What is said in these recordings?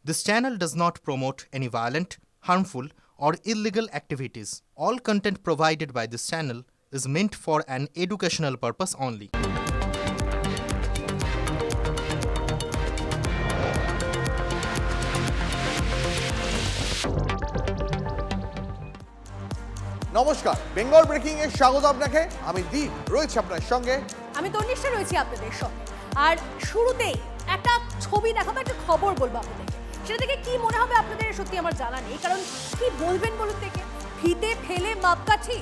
This channel does not promote any violent, harmful, or illegal activities. All content provided by this channel is meant for an educational purpose only. নমস্কার, Bengal breaking a স্বাগত আপনাকে। আমি দীপ রয়েছে আপনার সঙ্গে। আমি তনিষ্ঠা রয়েছি আপনাদের সঙ্গে। আর শুরুতেই একটা ছবি দেখাবো, একটা খবর বলবো আপনাদেরকে। সেটা থেকে কি মনে হবে আপনাদের সত্যি আমার জানা নেই, কারণ কি বলবেন বলুন থেকে। ফিতে ফেলে মাপকাঠি,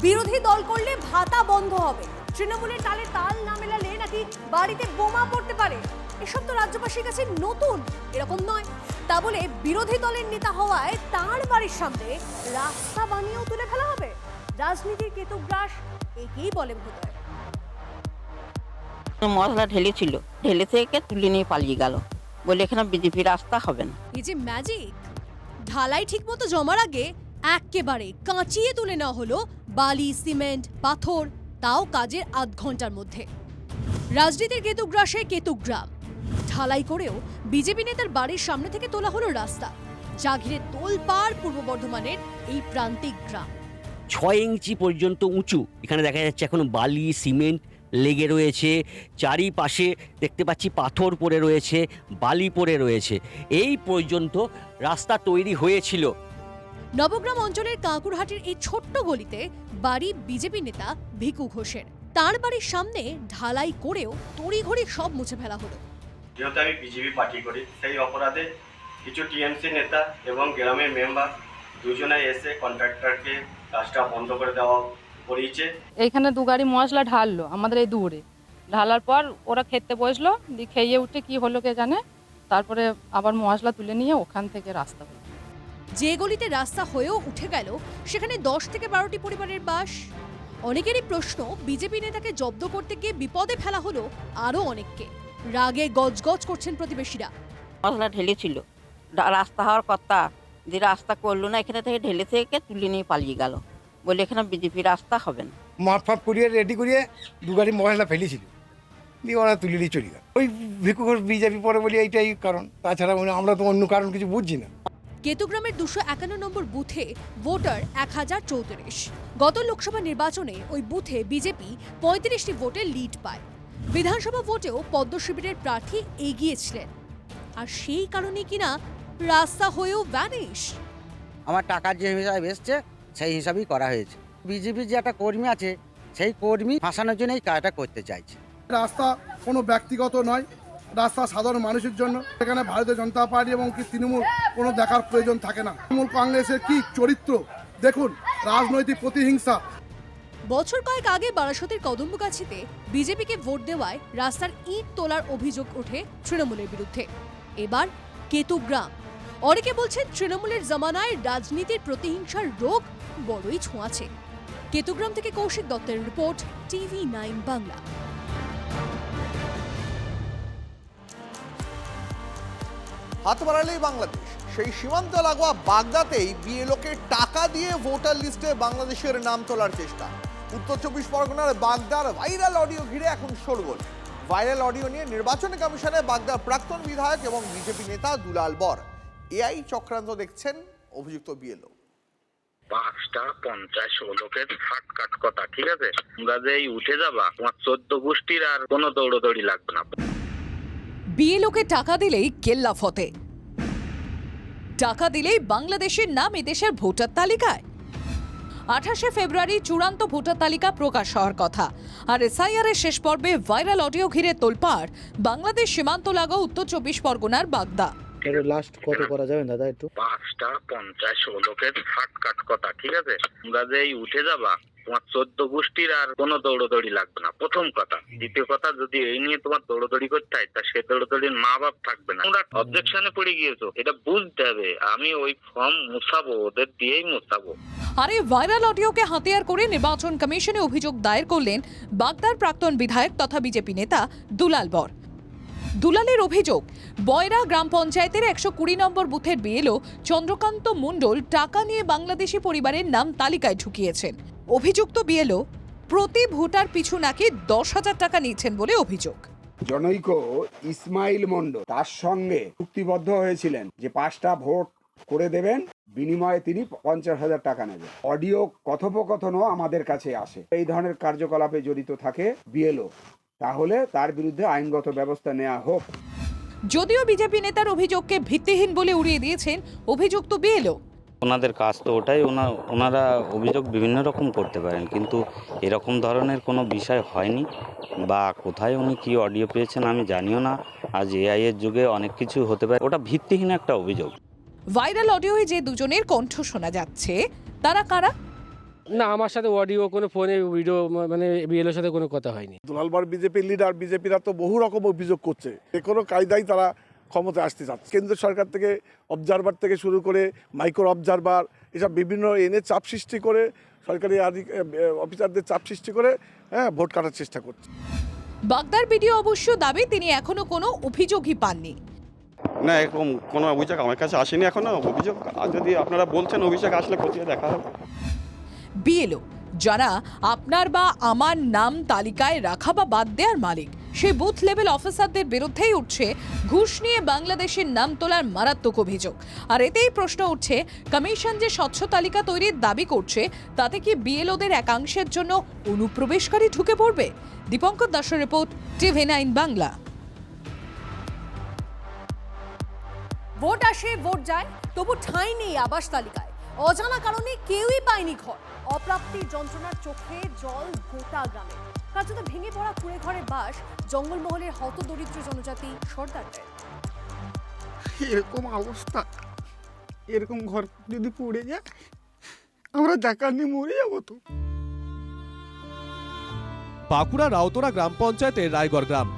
বিরোধী দল করলে ভাতা বন্ধ হবে, তৃণমূলের তালে তাল না মেলালে নাকি বাড়িতে বোমা পড়তে পারে। এসব তো রাজ্যবাসীর কাছে নতুন, এরকম নয়। তা বলে বিরোধী দলের নেতা হওয়ায় তাঁর বাড়ির সামনে রাস্তা বানিয়েও তুলে ফেলা হবে। রাজনীতির কেতুগ্রাস একেই বলে বোধহয়। মশলা ঢেলেছিল, ঢেলে থেকে তুলে নিয়ে পালিয়ে গেল, বলে এখানে বিজেপি রাস্তা হবে না। এই যে ম্যাজিক, ঢালাই ঠিক মতো জমার আগে একেবারে কাঁচিয়ে তুলে নেওয়া হলো বালি, সিমেন্ট, পাথর, তাও কাজের আধ ঘন্টার মধ্যে। রাজনীতির কেতুগ্রাসে কেতুগ্রাম। ঢালাই করেও বিজেপি নেতার বাড়ির সামনে থেকে তোলা হলো রাস্তা, যা ঘিরে তোলপাড় পূর্ব বর্ধমানের এই প্রান্তিক গ্রাম। 6 ইঞ্চি পর্যন্ত উঁচু এখানে দেখা যাচ্ছে এখনো বালি সিমেন্ট লেগে রয়েছে, চারিপাশে দেখতে পাচ্ছি পাথর পড়ে রয়েছে, বালি পড়ে রয়েছে। এই পর্যন্ত রাস্তা তৈরি হয়েছিল। নবগ্রাম অঞ্চলের কাঁকুরহাটির এই ছোট্ট গলিতে বাড়ি বিজেপি নেতা ভিকু ঘোষের। তার বাড়ির সামনে ঢালাই করেও তড়িঘড়ি সব মুছে ফেলা হলো। যেহেতু আমি বিজেপি পার্টি করি, সেই অপরাধে কিছু টিএমসি নেতা এবং গ্রামের মেম্বার দুজনে এসে কন্ট্রাক্টরকে কাজটা বন্ধ করে দেওয়া করিয়েছে। এইখানে 2 গাড়ি মশলা ঢাললো আমাদের এই দূরে, ঢালার পর ওরা খেতে বসলো, দিয়ে খেয়ে উঠে কি হলো কে জানে, তারপরে আবার মশলা তুলে নিয়ে ওখান থেকে রাস্তা হলো। যে গলিতে রাস্তা হয়েও উঠে গেল, সেখানে 10 থেকে 12টি পরিবারের বাস। অনেকেরই প্রশ্ন, বিজেপি নেতাকে জব্দ করতে গিয়ে বিপদে ফেলা হলো আরো অনেককে। রাগে গজগজ করছেন প্রতিবেশীরা। মশলা ঢেলেছিল, রাস্তা হওয়ার কথা, যে রাস্তা করলো না, এখানে থেকে ঢেলে থেকে তুলে নিয়ে পালিয়ে গেল, বলে এখানে বিজেপি রাস্তা হবে না। মাপ করিয়ে রেডি করিয়ে 2 গাড়ি মশলা ফেলেছিল, দিয়ে ওরা তুলে নিয়ে চলে গেল। ওই ভিকু ঘোষ বিজেপি পরে বলি এইটাই কারণ, তাছাড়া আমরা তো অন্য কারণ কিছু বুঝছি না। কেতুগ্রামের 251 নম্বর বুথে ভোটার 1034। গত লোকসভা নির্বাচনে ওই বুথে বিজেপি 35টি ভোটে লিড পায়। বিধানসভা ভোটেও পদ্ম শিবিরের প্রার্থী এগিয়েছিলেন, আর সেই কারণে কিনা রাস্তা হয়েও ভ্যানিশ। আমার টাকার যে হিসাব এসছে সেই হিসাবেই করা হয়েছে। বিজেপির যে একটা কর্মী আছে, সেই কর্মী ফাঁসানোর জন্য এই কাজটা করতে চাইছে। রাস্তা কোনো ব্যক্তিগত নয়, রাস্তা সাধারণ মানুষের জন্য। এখানে ভারতীয় জনতা পার্টি এবং কি তৃণমূল কোনো দেখার প্রয়োজন থাকে না। তৃণমূল কংগ্রেসের কি চরিত্র দেখুন, রাজনৈতিক প্রতিহিংসা। বছর কয়েক আগে বারাসতের কদম্বগাছিতে বিজেপিকে ভোট দেওয়ায় রাস্তার ইট তোলার অভিযোগ ওঠে তৃণমূলের বিরুদ্ধে। এবার কেতুগ্রাম। অনেকে বলছেন তৃণমূলের জমানায় রাজনীতির প্রতিহিংসার রোগ বড়ই ছোঁয়াছে। কেতুগ্রাম থেকে কৌশিক দত্তের রিপোর্ট, TV9 বাংলা। হাত বাড়ালেই বাংলাদেশ, সেই সীমান্ত লাগোয়া বাগদাতেই বিএলওকে টাকা দিয়ে ভোটার লিস্টে বাংলাদেশের নাম তোলার চেষ্টা। উত্তর 24 পরগনার বাগদার ভাইরাল অডিও ঘিরে এখন শোরগোল। ভাইরাল অডিও নিয়ে নির্বাচন কমিশনে বাগদার প্রাক্তন বিধায়ক এবং বিজেপি নেতা দুলাল বর। এআই চক্রান্ত দেখছেন অভিযুক্ত বিএলও। 5টা 50 লোকের হাট কাট কথা, ঠিক আছে? তোমরা যে উঠে যাবা, তোমার 14 গোষ্ঠীর আর কোনো দৌড়দৌড়ি লাগবে না। বিএলওকে টাকা দিলেই কেল্লা ফতে, টাকা দিলেই বাংলাদেশের নাম এদেশের ভোটার তালিকায়। 28শে ফেব্রুয়ারি চূড়ান্ত ভোটার তালিকা প্রকাশ হওয়ার কথা, আর এসআইআর এর শেষ পর্বে ভাইরাল অডিও ঘিরে তোলপাড় বাংলাদেশ সীমান্ত লাগোয়া উত্তর 24 পরগনার বাগদা। লাস্ট কত করা যাবে দাদা একটু? 5টা 50 লোকের হাট কাট কথা, ঠিক আছে? তোমরা যে উঠে যাবা, তোমার 14 গোষ্ঠীর আর কোনো দৌড়দৌড়ি লাগবে না, প্রথম কথা। দ্বিতীয় কথা, যদি এই নিয়ে তোমার দৌড়দৌড়ি করতে হয়, তা সে দৌড়দৌড়ির মা বাপ থাকবে না। তোমরা অবজেকশনে পড়ে গিয়েছো, এটা বুঝতে হবে। আমি ওই ফর্ম মুছাবো, ওদের দিয়েই মুছাবো। আর এই ভাইরাল অডিওকে হাতিয়ার করে নির্বাচন কমিশনে অভিযোগ দায়ের করলেন বাগদার প্রাক্তন বিধায়ক তথা বিজেপি নেতা দুলাল বর। দুলালের অভিযোগ, বয়রা গ্রাম পঞ্চায়েতের 120 নম্বর বুথের বিএলও চন্দ্রকান্ত মণ্ডল টাকা নিয়ে বাংলাদেশি পরিবারের নাম তালিকায় ঢুকিয়েছেন। অভিযুক্ত বিএলও প্রতি ভোটার পিছু নাকি 10,000 টাকা নিয়েছেন বলে অভিযোগ। জনৈক ইসমাইল মন্ডল তার সঙ্গে চুক্তিবদ্ধ হয়েছিলেন যে 5টা ভোট করে দেবেন, বিনিময়ে তিনি 50,000 টাকা নেবেন। অডিও কথোপকথনও আমাদের কাছে আসে। এই ধরনের কার্যকলাপে জড়িত থাকে বিএলও, তাহলে তার বিরুদ্ধে আইনগত ব্যবস্থা নেওয়া হোক। যদিও বিজেপি নেতার অভিযোগকে ভিত্তিহীন বলে উড়িয়ে দিয়েছেন অভিযুক্ত বিএলও। ওনাদের কাজ তো ওটাই, ওনারা অভিযোগ বিভিন্ন রকম করতে পারেন, কিন্তু এরকম ধরনের কোনো বিষয় হয়নি, বা কোথায় উনি কি অডিও পেয়েছেন আমি জানিও না। আজ এআই এর যুগে অনেক কিছু হতে পারে, ওটা ভিত্তিহীন একটা অভিযোগ। ভাইরাল অডিওয়ে যে দুজনের কণ্ঠ শোনা যাচ্ছে তারা কারা? না, আমার সাথে অডিও কোনো ফোনে ভিডিও মানে বিএলওর সাথে কোনো কথা হয়নি। দুলালবার বিজেপির লিডার, বিজেপিরা তো বহু রকম অভিযোগ করছে, যে কোনো কায়দায় তারা ক্ষমতায় আসতে চাচ্ছে। কেন্দ্র সরকার থেকে অবজারভার থেকে শুরু করে মাইক্রো অবজারভার এসব বিভিন্ন এনে চাপ সৃষ্টি করে, সরকারি অফিসারদের চাপ সৃষ্টি করে ভোট কাটার চেষ্টা করছে। বাগদার ভিডিও অবশ্য দাবি তিনি এখনো কোনো অভিযোগই পাননি। না, এরকম কোনো অভিযোগ আমার কাছে আসেনি এখনো। অভিযোগ যদি আপনারা বলছেন, অভিযোগ আসলে খতিয়ে দেখা হবে। বিএলও যারা আপনার বা আমার নাম তালিকায় রাখা বা বাদ দেওয়ার মালিক, সেই বুথ লেভেল অফিসারদের বিরুদ্ধেই উঠছে ঘুষ নিয়ে বাংলাদেশের নাম তোলার মারাত্মক অভিযোগ। আর এতেই প্রশ্ন উঠছে, কমিশন যে স্বচ্ছ তালিকা তৈরির দাবি করছে, তাতে কি বিএলওদের একাংশের জন্য অনুপ্রবেশকারী ঢুকে পড়বে? দীপঙ্কর দাসের রিপোর্ট, TV9 বাংলা। ভোট আসে ভোট যায়, তবু ঠাঁই নেই আবাস তালিকায়। অজানা কারণে কেউই পায়নি ঘর। অপ্রাপ্তির যন্ত্রণার চোখে জল গোটা গ্রামে। কার্যত ভেঙে পড়া কুড়ে ঘরে বাস জঙ্গলমহলের হতদরিদ্র জনজাতি সর্দারদের। এরকম অবস্থা, এরকম ঘর যদি পড়ে যায়, আমরা দেখার নিয়ে মরে যাবো তো। বাঁকুড়া রাউতরা গ্রাম পঞ্চায়েতের রায়গড় গ্রাম।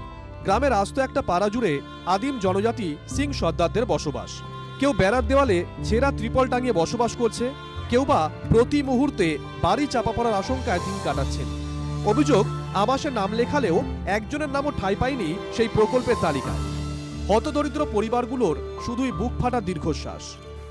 গ্রামের আস্ত একটা পাড়া জুড়ে আদিম জনজাতি সিং সর্দারদের বসবাস। কেউ বেড়ার দেওয়ালে ছেঁড়া ত্রিপল টাঙিয়ে বসবাস করছে, কেউ বা প্রতি মুহূর্তে বাড়ি চাপা পড়ার আশঙ্কায় দিন কাটাচ্ছেন। অভিযোগ, আবাসে নাম লেখালেও একজনের নামও ঠাঁই পায়নি সেই প্রকল্পের তালিকায়। হতদরিদ্র পরিবারগুলোর শুধুই বুক ফাটা দীর্ঘশ্বাস।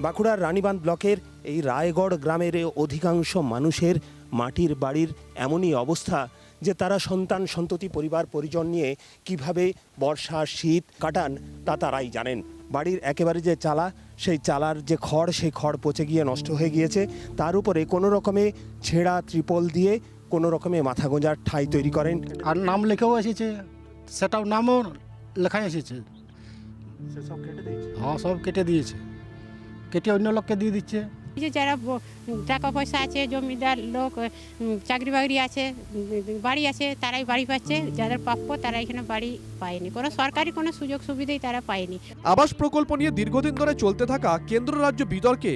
বাঁকুড়ার রানীবাঁধ ব্লকের এই রায়গড় গ্রামের অধিকাংশ মানুষের মাটির বাড়ির এমনই অবস্থা যে তারা সন্তান সন্ততি পরিবার পরিজন নিয়ে কিভাবে বর্ষা শীত কাটান তা তারাই জানেন। বাড়ির একেবারে যে চালা, সেই চালার যে খড়, সেই খড় পচে গিয়ে নষ্ট হয়ে গিয়েছে। তার উপরে কোনো রকমে ছেঁড়া ত্রিপল দিয়ে কোনো রকমে মাথা গোঁজার ঠাঁই তৈরি করেন। আর নাম লেখাও এসেছে, সেটাও নামও লেখা এসেছে। হ্যাঁ, সব কেটে দিয়েছে, কেটে অন্য লোককে দিয়ে দিচ্ছে। যে যারা টাকা পয়সা আছে, জমিদার লোক, চাকরি বাকরি আছে, বাড়ি আছে, তারাই বাড়ি পাচ্ছে। যাদের প্রাপ্য তারা এখানে বাড়ি পায়নি, কোনো সরকারি কোনো সুযোগ সুবিধাই তারা পায়নি। আবাস প্রকল্প নিয়ে দীর্ঘদিন ধরে চলতে থাকা কেন্দ্র রাজ্য বিতর্কে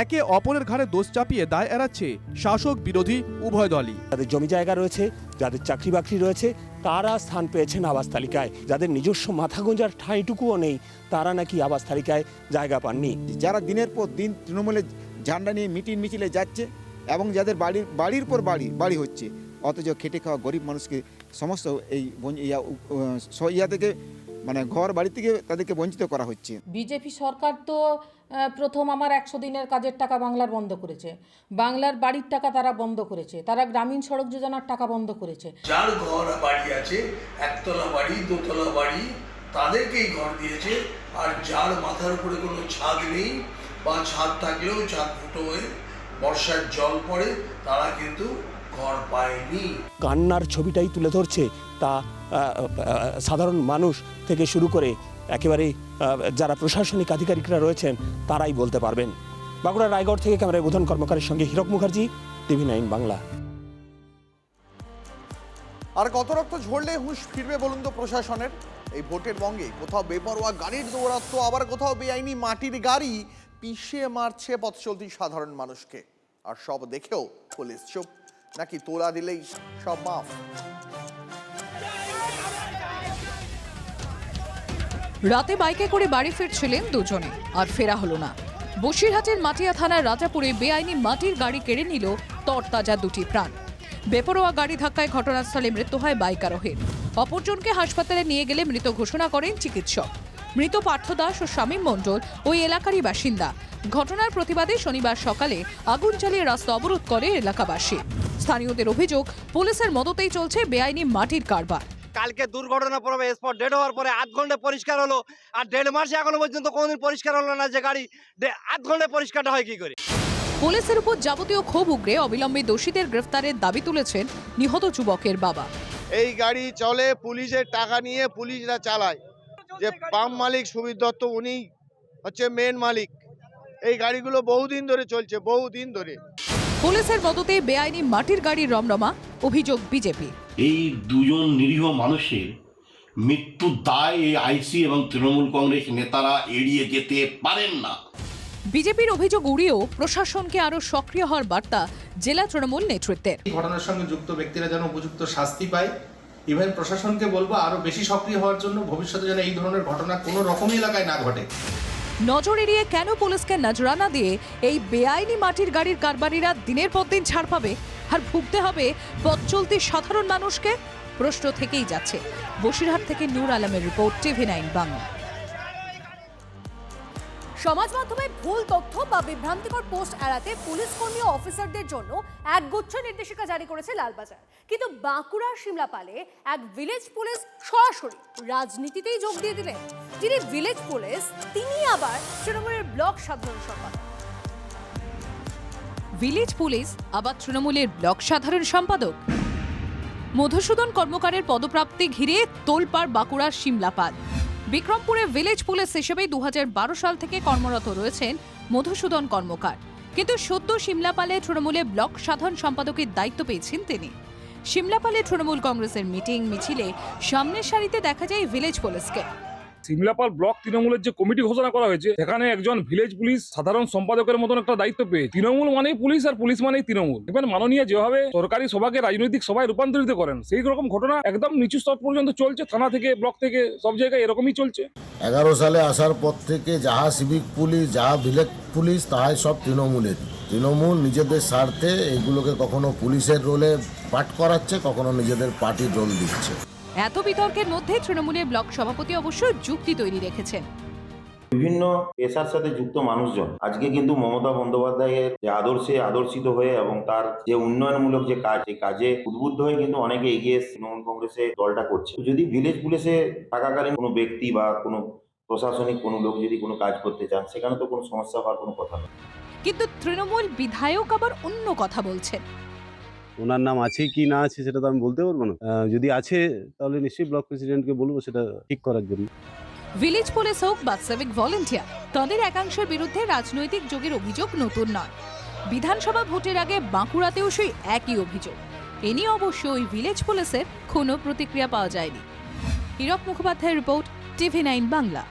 একে অপরের ঘাড়ে দোষ চাপিয়ে দায় এড়াচ্ছে শাসক বিরোধী উভয় দলই। যাদের জমি জায়গা রয়েছে, যাদের চাকরি বাকরি রয়েছে, তারা স্থান পেয়েছেন আবাস তালিকায়। যাদের নিজস্ব মাথা গোঁজার ঠাঁইটুকুও নেই, তারা নাকি আবাস তালিকায় জায়গা পাননি। যারা দিনের পর দিন তৃণমূলের ঝান্ডা নিয়ে মিটিং মিছিলে যাচ্ছে এবং যাদের বাড়ির পর বাড়ি হচ্ছে, অথচ খেটে খাওয়া গরিব মানুষকে সমস্ত এই ইয়া থেকে মানে ঘর বাড়ি থেকে তাদেরকে বঞ্চিত করা হচ্ছে। বিজেপি সরকার তো প্রথম আমার 100 দিনের কাজের টাকা বাংলার বন্ধ করেছে, বাংলার বাড়ির টাকা তারা বন্ধ করেছে, তারা গ্রামীণ সড়ক যোজনার টাকা বন্ধ করেছে। যার ঘর বাড়ি আছে, একতলা বাড়ি দোতলা বাড়ি, তাদেরকেই ঘর দিয়েছে। আর যার মাথার উপরে কোনো ছাদ নেই বা ছাদ থাকলেও ছাদ ফুটো হয়ে বর্ষার জল পড়ে, তারা কিন্তু ঘর পায়নি। কান্নার ছবিটাই তুলে ধরছে তা সাধারণ মানুষ থেকে শুরু করে একেবারে যারা প্রশাসনিক আধিকারিকরা রয়েছেন তারাই বলতে পারবেন। বাঁকুড়া রায়গড় থেকে ক্যামেরায় বোধন কর্মকারের সঙ্গে হীরক মুখার্জি, TV9 বাংলা। আর কত রক্ত ঝরলে হুঁশ ফিরবে বলুন তো প্রশাসনের? এই ভোটের বঙ্গে কোথাও বেপরোয়া গাড়ির দৌরাত্ম্য, আবার কোথাও বেআইনি মাটির গাড়ি পিষে মারছে পথ চলতি সাধারণ মানুষকে। আর সব দেখেও পুলিশ চুপ, নাকি তোলা দিলেই সব মাফ? রাতে বাইকে করে বাড়ি ফিরছিলেন দুজনে, আর ফেরা হলো না। বসিরহাটের মাটিয়া থানার রাজাপুরে বেআইনি মাটির গাড়ি কেড়ে নিল তরতাজা দুটি প্রাণ। বেপরোয়া গাড়ি ধাক্কায় ঘটনাস্থলে মৃত্যু হয় বাইক আরোহীর। অপরজনকে হাসপাতালে নিয়ে গেলে মৃত ঘোষণা করেন চিকিৎসক। মৃত পার্থ দাস ও শামীম মণ্ডল ওই এলাকারই বাসিন্দা। ঘটনার প্রতিবাদে শনিবার সকালে আগুন জ্বালিয়ে রাস্তা অবরোধ করে এলাকাবাসী। স্থানীয়দের অভিযোগ, পুলিশের মদতেই চলছে বেআইনি মাটির কারবার। কালকে দুর্ঘটনা পরে স্পট ডেড হওয়ার পরে 8 ঘন্টা পরিষ্কার হলো, আর 1.5 মাসে এখনো পর্যন্ত কোনোদিন পরিষ্কার হলো না, যে গাড়ি 8 ঘন্টায় পরিষ্কারটা হয় কি করে? পুলিশের উপর যাবতীয় ক্ষোভ উগরে অবিলম্বে দোষীদের গ্রেফতারের দাবি তুলেছেন নিহত যুবকের বাবা। এই গাড়ি চলে পুলিশের টাকা নিয়ে, পুলিশরা চালায়। যে পাম্প মালিক সুমিত দত্ত, উনি হচ্ছে মেন মালিক। এই গাড়িগুলো বহুদিন ধরে চলছে, বহুদিন ধরে। পুলিশের মদতে বেআইনি মাটির গাড়ির রমরমা, অভিযোগ বিজেপি। এই দুজন নিরীহ মানুষের মৃত্যুর দায় এই আইসি এবং তৃণমূল কংগ্রেস নেতারা এড়িয়ে যেতে পারেন না। বিজেপির অভিযোগ উড়িয়েও প্রশাসনকে আরো সক্রিয় হওয়ার বার্তা জেলা তৃণমূল নেতৃত্বের। এই ঘটনার সঙ্গে যুক্ত ব্যক্তিরা যেন উপযুক্ত শাস্তি পায়। ইভেন প্রশাসনকে বলবো আরো বেশি সক্রিয় হওয়ার জন্য, ভবিষ্যতে যেন এই ধরনের ঘটনা কোনো রকম এলাকায় না ঘটে। নজর এড়িয়ে কেন পুলিশকে নজরানা দিয়ে এই বেআইনি মাটির গাড়ির কারবারিরা দিনের পর দিন ছাড় পাবে আর ভুগতে হবে পথ চলতি সাধারণ মানুষকে? প্রশ্ন থেকেই যাচ্ছে। বসিরহাট থেকে নূর আলমের রিপোর্ট, TV9 বাংলা। সমাজ মাধ্যমে ভুল তথ্য বা বিভ্রান্তিকর পোস্ট এড়াতে পুলিশ কর্মী ও অফিসারদের জন্য একগুচ্ছ নির্দেশিকা জারি করেছে লালবাজার। কিন্তু বাঁকুড়ার সিমলাপালে এক ভিলেজ পুলিশ সরাসরি রাজনীতিতেই যোগ দিয়ে দিলেন। যিনি ভিলেজ পুলিশ, তিনি আবার তৃণমূলের ব্লক সাধারণ সম্পাদক। ভিলেজ পুলিশ আবার তৃণমূলের ব্লক সাধারণ সম্পাদক। মধুসূদন কর্মকারের পদপ্রাপ্তি ঘিরে তোলপাড় বাঁকুড়ার সিমলাপাল। বিক্রমপুরে ভিলেজ পুলিশ হিসেবে 2012 সাল থেকে কর্মরত রয়েছেন মধুসূদন কর্মকার, কিন্তু সদ্য সিমলাপালে তৃণমূলে ব্লক সাধারণ সম্পাদকের দায়িত্ব পেয়েছেন তিনি। সিমলাপালে তৃণমূল কংগ্রেসের মিটিং মিছিলে সামনের সারিতে দেখা যায় ভিলেজ পুলিশকে। সিমলাপাল ব্লক তৃণমূলের যে কমিটি ঘোষণা করা হয়েছে, সেখানে একজন ভিলেজ পুলিশ সাধারণ সম্পাদকের মতন একটা দায়িত্ব পেয়ে। তৃণমূল মানেই পুলিশ আর পুলিশ মানেই তৃণমূল। এবার মাননীয় যেভাবে সরকারি সভাকে রাজনৈতিক সভায় রূপান্তরিত করেন, সেই রকম ঘটনা একদম নিচু স্তর পর্যন্ত চলছে। থানা থেকে ব্লক থেকে সব জায়গায় এরকমই চলছে। 11 সালে আসার পর থেকে যাহা সিভিক পুলিশ, যাহা ভিলেজ পুলিশ, তাহাই সব তৃণমূলের। তৃণমূল নিজেদের স্বার্থে এগুলোকে কখনো পুলিশের রোলে পাঠ করাচ্ছে, কখনো নিজেদের পার্টির রোল দিচ্ছে। এত বিতর্কের মধ্যে তৃণমূলের ব্লক সভাপতি অবশ্য যুক্তি তৈরি রেখেছেন। বিভিন্ন পেশার সাথে যুক্ত মানুষজন আজকে কিন্তু মমতা বন্দ্যোপাধ্যায়ের যে আদর্শে আদর্শিত হয়ে এবং তার যে উন্নয়নমূলক যে কাজ, সেই কাজে উদ্বুদ্ধ হয়ে কিন্তু অনেকে এগিয়ে তৃণমূল কংগ্রেসে দলটা করছে। যদি ভিলেজ পুলিশে থাকাকালীন কোনো ব্যক্তি বা কোনো প্রশাসনিক কোনো লোক যদি কোনো কাজ করতে চান, সেখানে তো কোনো সমস্যা হওয়ার কোনো কথা নেই। কিন্তু তৃণমূল বিধায়ক আবার অন্য কথা বলছেন। ওনার নাম আছে কি না আছে সেটা তো আমি বলতে পারবো না। যদি আছে তাহলে নিশ্চয়ই ব্লক প্রেসিডেন্টকে বলবো সেটা ঠিক করার জন্য। ভিলেজ পুলিশ হোক বা সিভিক ভলেন্টিয়ার, তাদের একাংশের বিরুদ্ধে রাজনৈতিক যোগের অভিযোগ নতুন নয়। বিধানসভা ভোটের আগে বাঁকুড়াতেও সেই একই অভিযোগ। এ নিয়ে অবশ্য ওই ভিলেজ পুলিশের কোনো প্রতিক্রিয়া পাওয়া যায়নি। হীরক মুখোপাধ্যায়ের রিপোর্ট, TV9 বাংলা।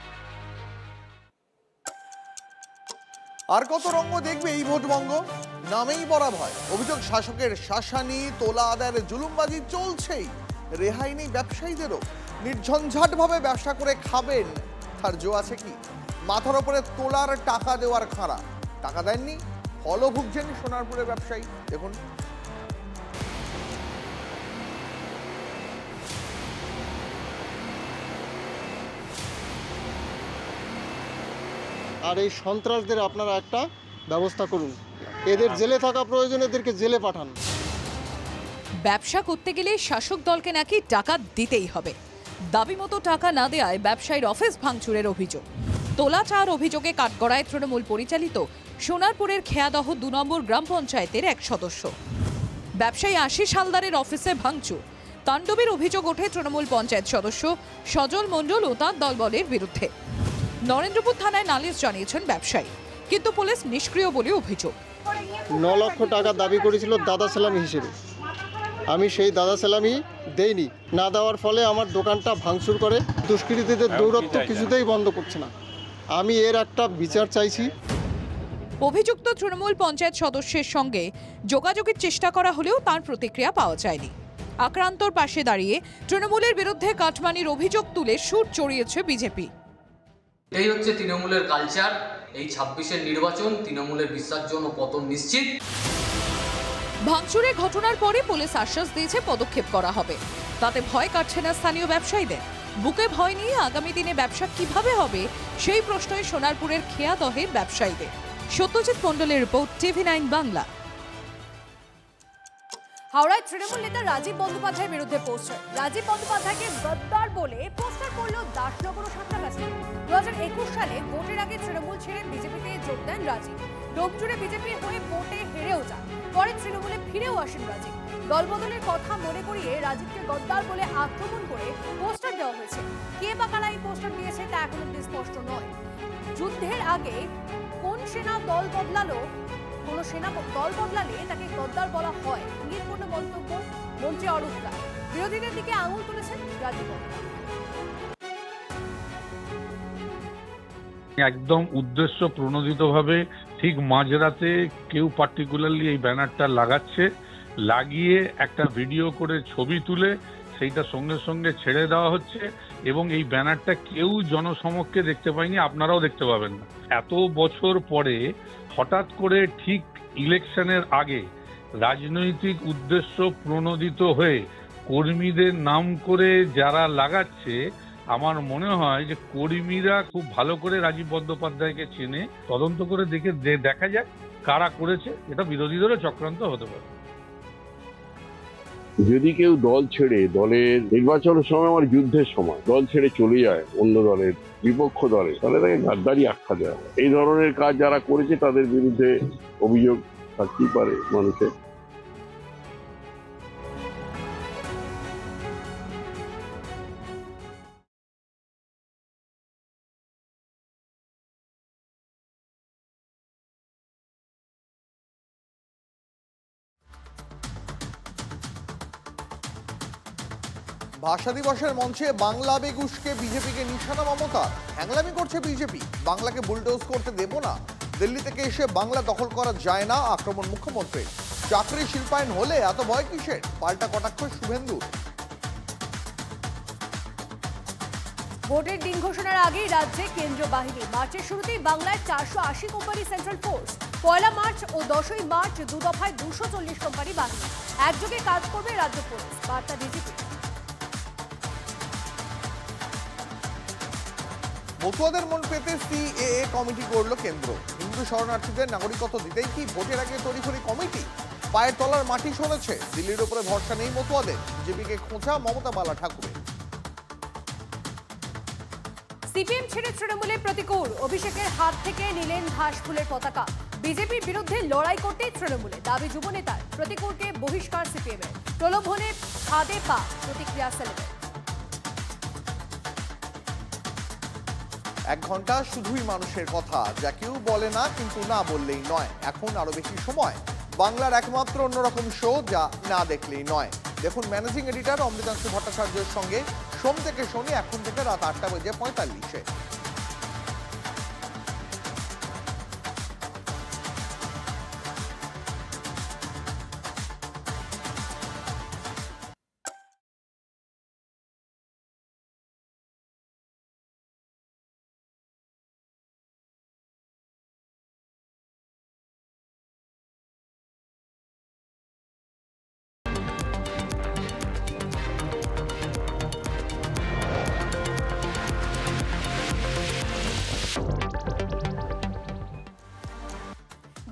আর কত রঙ্গ দেখবে এই ভোটবঙ্গ? নামেই বড় ভয়। অভিযোগ শাসকের শাসানি, তোলা আদায়ের জুলুমবাজি চলছেই। রেহাই নেই ব্যবসায়ীদেরও। নির্ঝঞ্ঝাটভাবে ব্যবসা করে খাবেন, তার জো আছে কি? মাথার ওপরে তোলার টাকা দেওয়ার খাঁড়া। টাকা দেননি, ফলও ভুগছেন সোনারপুরের ব্যবসায়ী। দেখুন। আর এই সন্ত্রাসদের আপনারা একটা ব্যবস্থা করুন, এদের জেলে থাকা প্রয়োজন, এদেরকে জেলে পাঠান। ব্যবসা করতে গেলে শাসক দলকে নাকি টাকা দিতেই হবে। দাবি মতো টাকা না দেওয়ায় ব্যবসায়ীর অফিস ভাঙচুরের অভিযোগ। তোলা চার অভিযোগে কাঠগড়ায় তৃণমূল পরিচালিত সোনারপুরের খেয়াদহ 2 নম্বর গ্রাম পঞ্চায়েতের এক সদস্য। ব্যবসায়ী আশিস হালদারের অফিসে ভাঙচুর। তাণ্ডবের অভিযোগ ওঠে তৃণমূল পঞ্চায়েত সদস্য সজল মণ্ডল ও তাঁর দলবলের বিরুদ্ধে। নরেন্দ্রপুর থানায় নালিশ জানিয়েছেন ব্যবসায়ী, কিন্তু পুলিশ নিষ্ক্রিয় বলে অভিযোগ। 9 লক্ষ টাকা দাবি করেছিল দাদা সেলামি হিসেবে। আমি সেই দাদা সেলামি দেইনি। না দেওয়ার ফলে আমার দোকানটা ভাঙচুর করে। দুষ্কৃতীদের দৌরত্ব কিছুতেই বন্ধ করছে না। আমি এর একটা বিচার চাইছি। অভিযুক্ত তৃণমূল পঞ্চায়েত সদস্যের সঙ্গে যোগাযোগের চেষ্টা করা হলেও তার প্রতিক্রিয়া পাওয়া যায়নি। আক্রান্তর পাশে দাঁড়িয়ে তৃণমূলের বিরুদ্ধে কাটমানির অভিযোগ তুলে সুর চড়িয়েছে বিজেপি। এই হচ্ছে তৃণমূলের কালচার। এই 26-এর নির্বাচন তৃণমূলের বিসর্জন ও পতন নিশ্চিত। ভাঙচুরের ঘটনার পরে পুলিশ আশ্বাস দিয়েছে পদক্ষেপ করা হবে। তাতে ভয় কাটছে না স্থানীয় ব্যবসায়ীদের। বুকে ভয় নিয়ে আগামী দিনে ব্যবসা কিভাবে হবে সেই প্রশ্নই সোনারপুরের খেয়াদহের ব্যবসায়ীদের। সত্যজিৎ মণ্ডলের রিপোর্ট, TV9 বাংলা। হাওড়ায় তৃণমূল নেতা রাজীব বন্দ্যোপাধ্যায়ের বিরুদ্ধে পোস্টার। রাজীব বন্দ্যোপাধ্যায়কে গদ্দার বলে পোস্টার করল দাসনগর ও সাঁতরাগাছি। 2021 সালে ভোটের আগে তৃণমূল ছেড়ে বিজেপিতে যোগ দেন রাজীব। ডোমজুড়ে বিজেপির হয়ে ভোটে হেরেও যান। পরে তৃণমূলে ফিরেও আসেন রাজীব। দলবদলের কথা মনে করিয়ে রাজীবকে গদ্দার বলে আক্রমণ করে পোস্টার দেওয়া হয়েছে। কে বা কারা এই পোস্টার দিয়েছে তা এখনো স্পষ্ট নয়। যুদ্ধের আগে কোন সেনা দল বদলালো, কোনো সেনা দল বদলালে তাকে গদ্দার বলা হয়, ইঙ্গিতপূর্ণ মন্তব্য মন্ত্রী অরূপ রায়। বিরোধীদের দিকে আঙুল তুলেছেন রাজীব বন্দ্যোপাধ্যায়। একদম উদ্দেশ্য প্রণোদিতভাবে ঠিক মাঝরাতে কেউ পার্টিকুলারলি এই ব্যানারটা লাগাচ্ছে, লাগিয়ে একটা ভিডিও করে ছবি তুলে সেইটা সঙ্গে সঙ্গে ছেড়ে দেওয়া হচ্ছে এবং এই ব্যানারটা কেউ জনসমক্ষে দেখতে পায়নি, আপনারাও দেখতে পাবেন না। এত বছর পরে হঠাৎ করে ঠিক ইলেকশনের আগে রাজনৈতিক উদ্দেশ্য প্রণোদিত হয়ে কর্মীদের নাম করে যারা লাগাচ্ছে, আমার মনে হয় যে কর্মীরা খুব ভালো করে রাজীব বন্দ্যোপাধ্যায়কে চেনে, তদন্ত করে দেখা যাক কারা করেছে। এটা বিরোধীদেরও চক্রান্ত হতে পারে। যদি কেউ দল ছেড়ে, দলের নির্বাচনের সময় আমার যুদ্ধের সময় দল ছেড়ে চলে যায় অন্য দলের বিপক্ষ দলে, তাহলে তাকে গাদ্দারি আখ্যা দেওয়া হয়। এই ধরনের কাজ যারা করেছে তাদের বিরুদ্ধে অভিযোগ থাকতেই পারে মানুষের। ভাষা দিবসের মঞ্চে বাংলা আবেগ উস্কে বিজেপিকে নিশানা মমতা। হ্যাংলামি করছে বিজেপি, বাংলাকে বুলডোজ করতে দেব না। দিল্লি থেকে এসে বাংলা দখল করা যায় না, আক্রমণ মুখ্যমন্ত্রী। চাকরি শিল্পায়ন হলে এত ভয় কিসের, পাল্টা কটাক্ষ শুভেন্দু। ভোটের দিন ঘোষণার আগেই রাজ্যে কেন্দ্রীয় বাহিনী। মার্চের শুরুতেই বাংলায় 480 কোম্পানি সেন্ট্রাল ফোর্স। 1 মার্চ ও 10 মার্চ দু দফায় 240 কোম্পানি বাহিনী। একযোগে কাজ করবে রাজ্য পুলিশ, বার্তা ডিজিপি। মতুয়াদের মন পেতে সিএএ কমিটি করল কেন্দ্র। হিন্দু শরণার্থীদের নাগরিকত্ব দিতেই কি ভোটের আগে তড়িঘড়ি কমিটি? পায়ের তলার মাটি সরেছে, দিল্লির উপরে ভরসা নেই মতুয়াদের। বিজেপিকে খোঁচা মমতা বালা ঠাকুরের। সিপিএম ছেড়ে তৃণমূলে প্রতিকূল, অভিষেকের হাত থেকে নিলেন ঘাস ফুলের পতাকা। বিজেপির বিরুদ্ধে লড়াই করতে তৃণমূলে, দাবি যুব নেতার। প্রতিকূলকে বহিষ্কার সিপিএমের। প্রলোভনে ফাঁদে পা, প্রতিক্রিয়া সেলেবের। 1 ঘন্টা শুধুই মানুষের কথা, যা কেউ বলে না কিন্তু না বললেই নয়। এখন আরো বেশি সময়, বাংলার একমাত্র অন্যরকম শো যা না দেখলেই নয়। দেখুন ম্যানেজিং এডিটর অমৃতাংশু ভট্টাচার্যের সঙ্গে সোম থেকে শনি এখন থেকে রাত 8:45।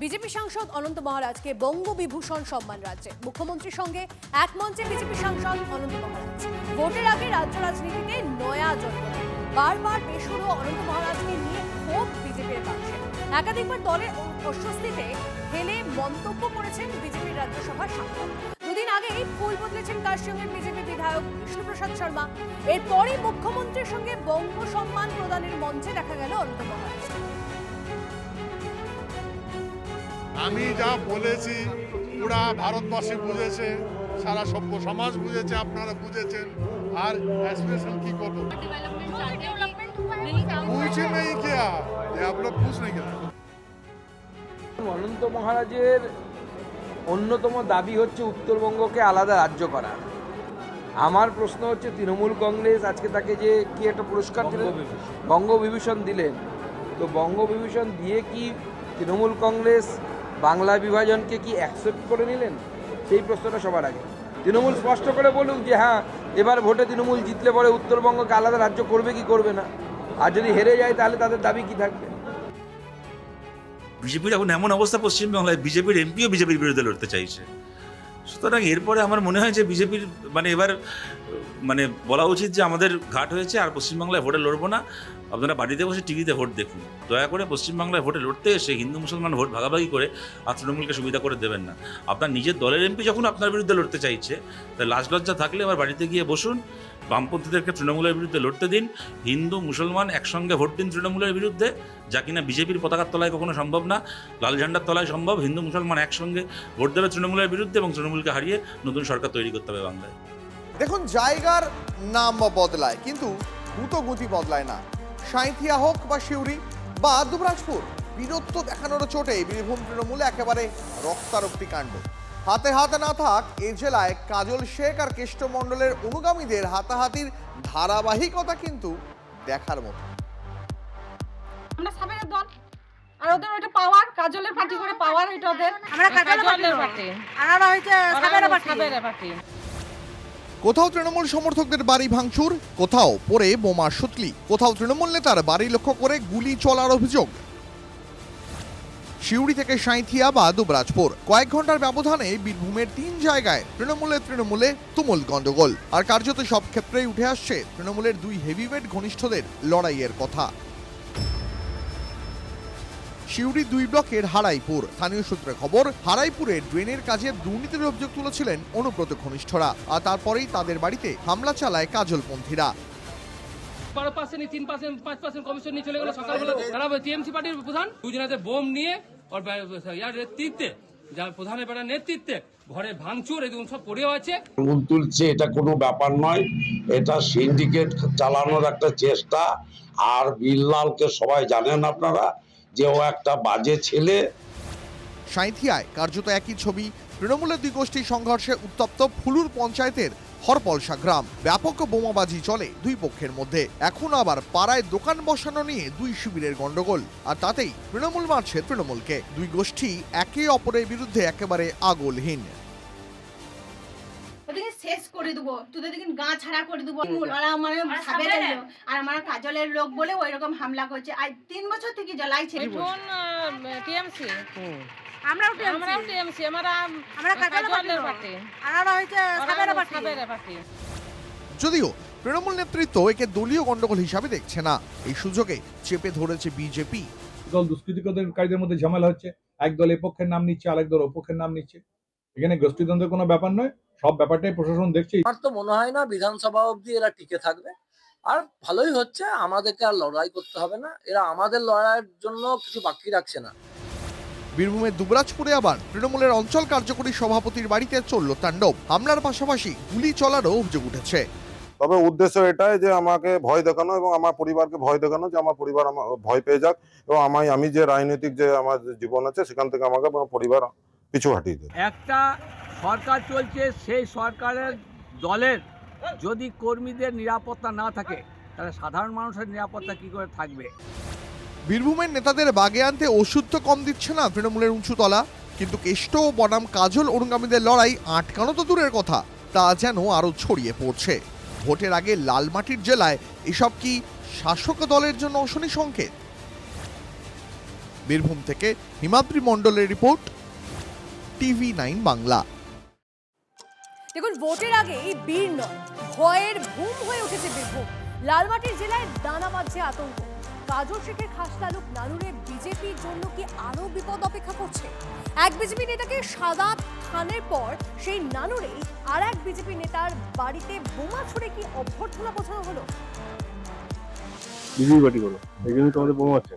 বিজেপি সাংসদ অনন্ত মহারাজকে বঙ্গবিভূষণ সম্মান রাজ্যে। মুখ্যমন্ত্রীর সঙ্গে এক মঞ্চে বিজেপি সাংসদ অনন্ত মহারাজ। ভোটের আগে রাজ্য রাজনীতিতে নয়া জল্পনা। বারবার বেসুরো অনন্ত মহারাজকে নিয়ে ক্ষোভ বিজেপির কাছে। একাধিকবার দলের অস্বস্তিতে হেলে মন্তব্য করেছেন বিজেপির রাজ্যসভার সাংসদ। দুদিন আগেই ফুল বদলেছেন কার্শিয়াঙের বিজেপি বিধায়ক বিষ্ণুপ্রসাদ শর্মা। এরপরই মুখ্যমন্ত্রীর সঙ্গে বঙ্গ সম্মান প্রদানের মঞ্চে দেখা গেল অনন্ত মহারাজ। আমি যা বলেছি পুরা ভারতবাসী বুঝেছে, সারা সভ্য সমাজ বুঝেছে, আপনারা বুঝেছেন। আর एस्पिरेशन की করব कुछ नहीं किया, आप लोग कुछ नहीं किया। অনন্ত মহারাজের অন্যতম দাবি হচ্ছে উত্তরবঙ্গকে আলাদা রাজ্য করা। আমার প্রশ্ন হচ্ছে তৃণমূল কংগ্রেস আজকে তাকে যে কি একটা পুরস্কার দিলেন, বঙ্গবিভূষণ দিলেন, তো বঙ্গবিভূষণ দিয়ে কি তৃণমূল কংগ্রেস বাংলা বিভাজনকে কি অ্যাকসেপ্ট করে নিলেন? সেই প্রশ্নটা সবার আগে। তৃণমূল স্পষ্ট করে বলুক যে হ্যাঁ এবার ভোটে তৃণমূল জিতলে পরে উত্তরবঙ্গকে আলাদা রাজ্য করবে কি করবে না, আর যদি হেরে যায় তাহলে তাদের দাবি কি থাকবে। বিজেপির এখন এমন অবস্থা পশ্চিমবাংলায়, বিজেপির এমপিও বিজেপির বিরুদ্ধে লড়তে চাইছে। সুতরাং এরপরে আমার মনে হয় যে বিজেপির মানে এবার মানে বলা উচিত যে আমাদের ঘাট হয়েছে, আর পশ্চিমবাংলায় ভোটে লড়বো না, আপনারা বাড়িতে বসে টিভিতে ভোট দেখুন। দয়া করে পশ্চিমবাংলায় ভোটে লড়তে এসে হিন্দু মুসলমান ভোট ভাগাভাগি করে আর তৃণমূলকে সুবিধা করে দেবেন না। আপনার নিজের দলের এমপি যখন আপনার বিরুদ্ধে লড়তে চাইছে, তাই লাজ লজ্জা থাকলে আবার বাড়িতে গিয়ে বসুন, বামপন্থীদেরকে তৃণমূলের বিরুদ্ধে লড়তে দিন, হিন্দু মুসলমান একসঙ্গে ভোট দিন তৃণমূলের বিরুদ্ধে, যা কিনা বিজেপির পতাকার তলায় কখনো সম্ভব না, লাল ঝান্ডার তলায় সম্ভব। হিন্দু মুসলমান একসঙ্গে ভোট দেবে তৃণমূলের বিরুদ্ধে এবং তৃণমূলকে হারিয়ে নতুন সরকার তৈরি করতে হবে বাংলায়। দেখুন, জায়গার নাম বদলায় কিন্তু দ্রুতগতি বদলায় না। সাঁইথিয়া হোক বা সিউড়ি বা দুবরাজপুর, বীরত্ব দেখানোর চোটে বীরভূম তৃণমূলে একেবারে রক্তারক্তি কাণ্ড। হাতে হাতে না থাক এ জেলায় কাজল শেখ আর কেষ্ট মণ্ডলের অনুগামীদের হাতাহাতির ধারাবাহিকতা কিন্তু দেখার মতো। আমরা সাবেরের দল, আর ওদের ওইটা পাওয়ার, কাজলের পার্টি করে পাওয়ার, এটা ওদের, আমরা কাজলের পার্টি, আর হইছে সাবেরের পার্টি। কোথাও তৃণমূল সমর্থকদের বাড়ি ভাঙচুর, কোথাও পড়ে বোমা সুতলি, কোথাও তৃণমূল নেতার বাড়ি লক্ষ্য করে গুলি চলার অভিযোগ। সিউড়ি থেকে সাঁইথিয়া বা দুবরাজপুর, কয়েক ঘন্টার ব্যবধানে বীরভূমের 3 জায়গায় তৃণমূলে তুমুল গন্ডগোল। আর কার্যত সব ক্ষেত্রেই উঠে আসছে তৃণমূলের 2 হেভিওয়েট ঘনিষ্ঠদের লড়াইয়ের কথা। সিউড়ি 2 ব্লকের হারাইপুর, স্থানীয় সূত্রে খবর, হারাইপুরের ড্রেনের কাজে দুর্নীতির অভিযোগ তুলেছিলেন অনুব্রত ঘনিষ্ঠরা, আর তারপরেই তাদের বাড়িতে হামলা চালায় কাজলপন্থীরা। 12%, 3%, 5% কমিশন নিয়ে চলে গেল সকালবেলা। তারা টিএমসি পার্টির প্রধান দুজনাতে বোম নিয়ে ওর ইয়ার নেতৃত্বে, যার প্রধানের বেটার নেতৃত্বে ঘরে ভাঙচুর, এরকম সব পড়েও আছে। আঙুল তুলছে, এটা কোনো ব্যাপার নয়, এটা সিন্ডিকেট চালানোর একটা চেষ্টা। আর বিল্লালকে সবাই জানেন আপনারা যে ও একটা বাজে ছেলে। সাঁইথিয়ায় কার্যত একই ছবি, তৃণমূলের 2 গোষ্ঠীর সংঘর্ষে উত্তপ্ত ফুলুর পঞ্চায়েতের হরপলসা গ্রাম। ব্যাপক বোমাবাজি চলে 2 পক্ষের মধ্যে। এখন আবার পাড়ায় দোকান বসানো নিয়ে 2 শিবিরের গন্ডগোল, আর তাতেই তৃণমূল মারছে তৃণমূলকে। 2 গোষ্ঠী একে অপরের বিরুদ্ধে একেবারে আগলহীন। ওদিকে শেষ করে দেবো, তোদের দিকে গা ছাড়া করে দেবো। ওরা আমার সাবেরের লোক আর আমার কাজলের লোক বলে ওই রকম হামলা করছে। আজ 3 বছর থেকে জ্বালাইছে। টিএমসি, আমরাও টিএমসি, আমরা কাজলের পার্টি, আর হইছে সাবেরের পার্টি। যদিও তৃণমূল নেতৃত্ব একে দলীয় গন্ডগোল হিসাবে দেখছে না, এই সুযোগে চেপে ধরেছে বিজেপি। দল দুষ্কৃতিকারীদের মধ্যে ঝামেলা হচ্ছে, এক দল এ পক্ষের নাম নিচ্ছে, আরেক দল ও পক্ষের নাম নিচ্ছে। এখানে গোষ্ঠীদ্বন্দ্বের কোনো ব্যাপার নয়, সব ব্যাপারটাই প্রশাসন দেখছে। আমার তো মনে হয় না বিধানসভা অবধি এরা টিকে থাকবে, আর ভালোই হচ্ছে, আমাদেরকে আর লড়াই করতে হবে না, এরা আমাদের লড়াইয়ের জন্য কিছু বাকি রাখছে না। বীরভূমের দুবরাজপুরে আবার তৃণমূলের অঞ্চল কার্যকরী সভাপতির বাড়িতে চলল তাণ্ডব। হামলার পাশাপাশি গুলি চলারও অভিযোগ উঠেছে। তবে উদ্দেশ্য এটাই যে আমাকে ভয় দেখানো এবং আমার পরিবারকে ভয় দেখানো, যে আমার পরিবার ভয় পেয়ে যাক এবং আমি যে রাজনৈতিক যে আমার জীবন আছে সেখান থেকে আমাকে পরিবার পিছু হাঁটিয়ে দেয়। একটা সরকার চলছে, সেই সরকারের দলের যদি কর্মীদের নিরাপত্তা না থাকে, তাহলে সাধারণ মানুষের নিরাপত্তা কি করে থাকবে? বীরভূমের নেতাদের বাগে আনতে ওষুধ তো কম দিচ্ছে না তৃণমূলের উঁচুতলা, কিন্তু কেষ্ট ও বনাম কাজল অনুগামীদের লড়াই আটকানো তো দূরের কথা, তা যেন আরো ছড়িয়ে পড়ছে। ভোটের আগে লালমাটির জেলায় এসব কি শাসক দলের জন্য অশনি সংকেত? বীরভূম থেকে হিমাদ্রি মণ্ডলের রিপোর্ট, TV9 বাংলা। দেখুন, ভোটের আগে বীর নয়, ভয়ের ভূম হয়ে উঠেছে বীরভূম। লালমাটির জেলায় দানা বাঁধছে আতঙ্ক। কাজল শেখের খাস তালুক নানুরে বিজেপির জন্য কি আরো বিপদ অপেক্ষা করছে? এক বিজেপি নেতাকে সাদা খানের পর সেই নানুরেই আর এক বিজেপি নেতার বাড়িতে বোমা ছুড়ে কি অভ্যর্থনা বোঝানো হলো? বিজেপি পার্টি করো, এই জন্য তোমাদের বোমা আছে,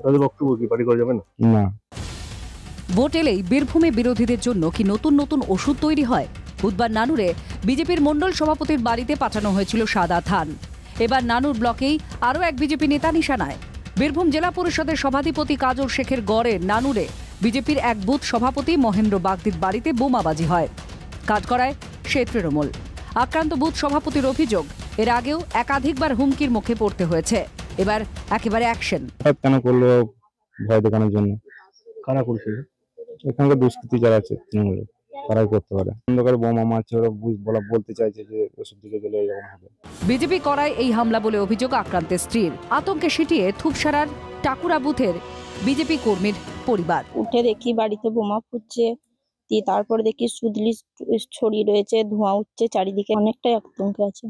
তাদের বক্তব্য কি পার্টি করা যাবে না? না। ভোট এলেই বীরভূমে বিরোধীদের জন্য কি নতুন নতুন ওষুধ তৈরি হয়? বুধবার নানুরে বিজেপির মণ্ডল সভাপতির বাড়িতে পাঠানো হয়েছিল সাদা থান। এবার নানুর ব্লকেই আরও এক বিজেপি নেতা নিশানায়। বীরভূম জেলা পরিষদের সভাধিপতি কাজল শেখের গড়ে নানুরে বিজেপির এক বুথ সভাপতি মহেন্দ্র বাগদির বাড়িতে বোমাবাজি হয়। কাজ করায় সে তৃণমূল। আক্রান্ত বুথ সভাপতির অভিযোগ, এর আগেও একাধিকবার হুমকির মুখে পড়তে হয়েছে, এবার একেবারে অ্যাকশন। কেন করলো? ভয় দেখানোর জন্য। কারা করছে? এখানকার দুষ্কৃতি যারা আছে তৃণমূলের, তারাই করতে পারে। অন্ধকারে বোমা মারছে, ওরা বলতে চাইছে যে ওসব দিকে গেলে এরকম হবে। বিজেপি করায় এই হামলা বলে অভিযোগ আক্রান্তের স্ত্রীর। আতঙ্কে সিটিয়ে থুপসারার টাকুরা বুথের বিজেপি কর্মীর পরিবার। উঠে দেখি বাড়িতে বোমা ফুটছে, ভর্তি, তারপরে দেখি সুদ লিস্ট ছড়িয়ে রয়েছে, ধোঁয়া উঠছে চারিদিকে, অনেকটাই আতঙ্কে আছে।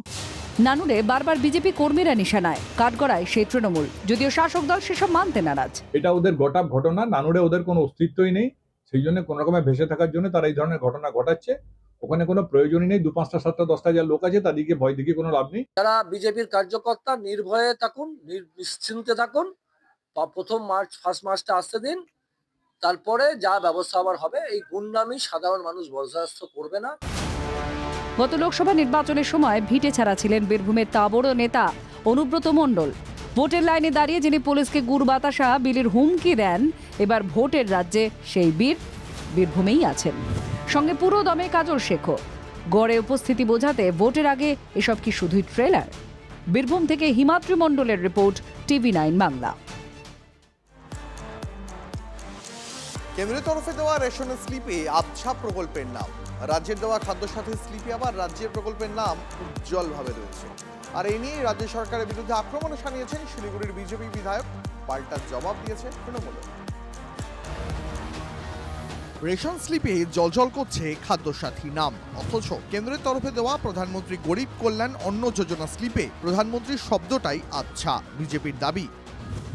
নানুরে বারবার বিজেপি কর্মীরা নিশানায়, কাঠগড়ায় সেই তৃণমূল, যদিও শাসক দল সেসব মানতে নারাজ। এটা ওদের গোটা ঘটনা, নানুরে ওদের কোনো অস্তিত্বই নেই, সেই জন্য কোনো রকমের ভেসে থাকার জন্য তারা এই ধরনের ঘটনা ঘটাচ্ছে। ওখানে কোনো প্রয়োজনই নেই, 2-5টা 7টা 10টা যা লোক আছে তাদেরকে ভয় দেখিয়ে কোনো লাভ নেই। যারা বিজেপির কার্যকর্তা নির্ভয়ে থাকুন, নিশ্চিন্তে থাকুন, বা ফার্স্ট মার্চটা আসতে দিন, তারপরে যা ব্যবস্থা আবার হবে। এই গুন্ডামি সাধারণ মানুষ বরদাস্ত করবে না। গত লোকসভা নির্বাচনের সময় ভিটে ছাড়া ছিলেন বীরভূমের তাবড় নেতা অনুব্রত মণ্ডল। ভোটের লাইনে দাঁড়িয়ে যিনি পুলিশকে গুড় বাতাসা বিলির হুমকি দেন, এবার ভোটের রাজ্যে সেই বীরভূমেই আছেন। সঙ্গে পুরো দমে কাজল শেখও। গড়ে উপস্থিতি বোঝাতে ভোটের আগে এসব কি শুধুই ট্রেলার? বীরভূম থেকে হিমাদ্রি মণ্ডলের রিপোর্ট, TV9 বাংলা। কেন্দ্রের তরফে দেওয়া রেশনের স্লিপে আবছা প্রকল্পের নাম, রাজ্যের দেওয়া খাদ্য সাথীর স্লিপে আবার রাজ্যের প্রকল্পের নাম উজ্জ্বলভাবে রয়েছে। আর এই নিয়ে রাজ্য সরকারের বিরুদ্ধে আক্রমণ শানিয়েছেন শিলিগুড়ির বিজেপি বিধায়ক। পাল্টা জবাব দিয়েছে তৃণমূল। রেশন স্লিপে জলজল করছে খাদ্যসাথী নাম, অথচ কেন্দ্রের তরফে দেওয়া প্রধানমন্ত্রী গরিব কল্যাণ অন্ন যোজনা স্লিপে প্রধানমন্ত্রীর শব্দটাই আচ্ছা। বিজেপির দাবি,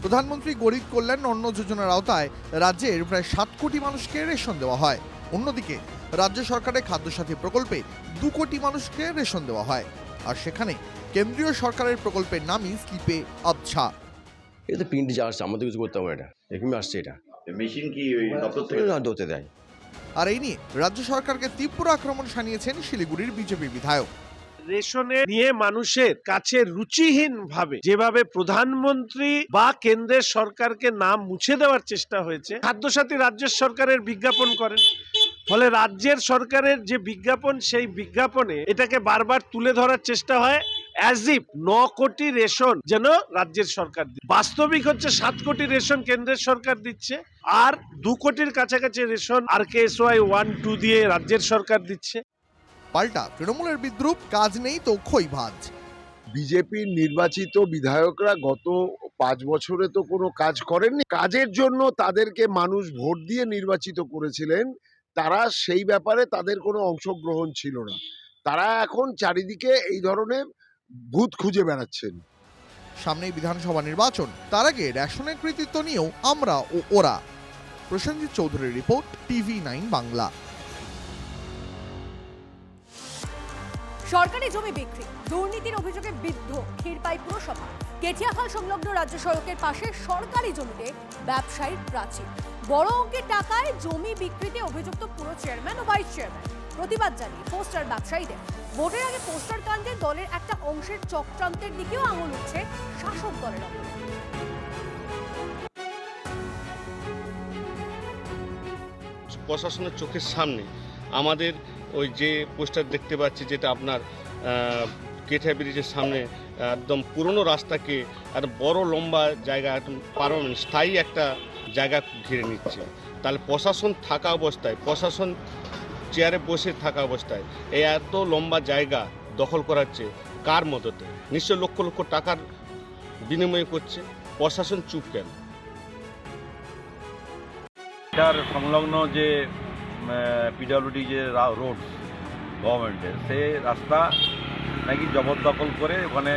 প্রধানমন্ত্রী গরিব কল্যাণ অন্ন যোজনার আওতায় রাজ্যের প্রায় 7 কোটি মানুষকে রেশন দেওয়া হয়। অন্যদিকে রাজ্য সরকারের খাদ্যসাথী প্রকল্পে 2 কোটি মানুষকে রেশন দেওয়া হয়, আর সেখানে কেন্দ্রীয় সরকারের প্রকল্পের নামই স্লিপে আবছা। এটা তো প্রিন্ট যা আসছে, আমাদের কিছু করতে হবে, এটা এরকমই আসছে। এটা মেশিন কি ওই দপ্তর থেকে দৌড়তে দেয়। আর এই নিয়ে রাজ্য সরকারকে তীব্র আক্রমণ শানিয়েছেন শিলিগুড়ির বিজেপি বিধায়ক। রেশনের নিয়ে মানুষের কাছে রুচিহীন ভাবে যেভাবে প্রধানমন্ত্রী বা কেন্দ্রের সরকারকে নাম মুছে দেওয়ার চেষ্টা হয়েছে, খাদ্যসাথী রাজ্য সরকারের বিজ্ঞাপন করেন, ফলে রাজ্যের সরকারের যে বিজ্ঞাপন, সেই বিজ্ঞাপনে এটাকে বারবার তুলে ধরার চেষ্টা হয় অ্যাজ ইফ 9 কোটি রেশন যেন রাজ্যের সরকার দিচ্ছে। বাস্তবিক হচ্ছে 7 কোটি রেশন কেন্দ্রের সরকার দিচ্ছে, আর 2 কোটির কাছাকাছি রেশন RKSY 1-2 দিয়ে রাজ্যের সরকার দিচ্ছে। পাল্টা তৃণমূলের বিদ্রুপ, কাজ নেই তো খই ভাজ। বিজেপির নির্বাচিত বিধায়করা গত 5 বছরে তো কোনো কাজ করেননি। কাজের জন্য তাদেরকে মানুষ ভোট দিয়ে নির্বাচিত করেছিলেন, তারা সেই ব্যাপারে তাদের কোনো অংশগ্রহণ ছিল না। তারা এখন চারিদিকে এই ধরনের ভূত খুঁজে বেড়াচ্ছেন। সামনেই বিধানসভা নির্বাচন, তার আগে রেশনের কৃতিত্ব নিয়েও আমরা ও ওরা। প্রসেনজিৎ চৌধুরীর রিপোর্ট, TV9 বাংলা। সরকারি জমি বিক্রি, দুর্নীতির অভিযোগে বিদ্ধ ক্ষীরপাই পুরসভা। কেঠিয়াখাল সংলগ্ন রাজ্য সড়কের পাশে সরকারি জমিতে ব্যবসায়ীর প্রাচীর। বড় অঙ্কের টাকায় জমি বিক্রিতে অভিযুক্ত পুরো চেয়ারম্যান ও ভাইস চেয়ারম্যান। প্রতিবাদ জানিয়ে পোস্টার ব্যবসায়ীদের। ভোটের আগে পোস্টার কাণ্ডে দলের একটা অংশের চক্রান্তের দিকেও আঙুল উঠছে শাসক দলের অঙ্গে। প্রশাসনের চোখের সামনে আমাদের ওই যে পোস্টার দেখতে পাচ্ছি, যেটা আপনার কেঠিয়া ব্রিজের সামনে একদম পুরনো রাস্তাকে একটা বড় লম্বা জায়গা, একদম পার্মানেন্ট স্থায়ী একটা জায়গা ঘিরে নিচ্ছে। তাহলে প্রশাসন থাকা অবস্থায়, প্রশাসন চেয়ারে বসে থাকা অবস্থায় এই এত লম্বা জায়গা দখল করাচ্ছে কার মদতে? নিশ্চয় লক্ষ লক্ষ টাকার বিনিময় করছে। প্রশাসন চুপ কেন? এটার সংলগ্ন যে PWD যে রোড গভর্নমেন্টের, সে রাস্তা নাকি জবরদখল করে ওখানে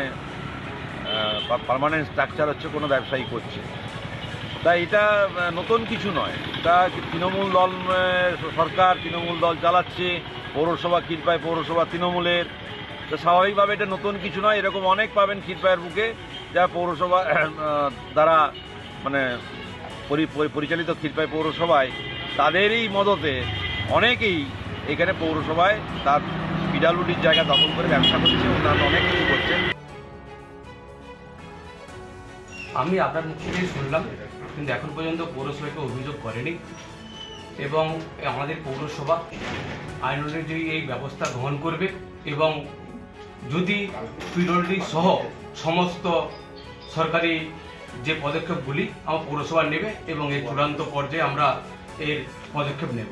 পার্মানেন্ট স্ট্রাকচার হচ্ছে কোনো ব্যবসায়ী করছে। তাই এটা নতুন কিছু নয়, এটা তৃণমূল দল সরকার, তৃণমূল দল চালাচ্ছে। পৌরসভা ক্ষীরপাই পৌরসভা তৃণমূলের, তো স্বাভাবিকভাবে এটা নতুন কিছু নয়। এরকম অনেক পাবেন ক্ষীরপাইয়ের বুকে, যা পৌরসভা দ্বারা মানে পরিচালিত ক্ষীরপাই পৌরসভায় তাদেরই মদতে অনেকেই এখানে পৌরসভায় তার PWDর জায়গা দখল করে ব্যবসা করছে, অন্যান্য অনেক কিছু করছেন। আমি আপনার মুখ থেকেই শুনলাম, কিন্তু এখন পর্যন্ত পৌরসভাকে অভিযোগ করেনি, এবং আমাদের পৌরসভা আইন অনুযায়ী এই ব্যবস্থা গ্রহণ করবে, এবং যদি PWD সহ সমস্ত সরকারি যে পদক্ষেপগুলি আমার পৌরসভা নেবে, এবং এই চূড়ান্ত পর্যায়ে আমরা এর পদক্ষেপ নেব।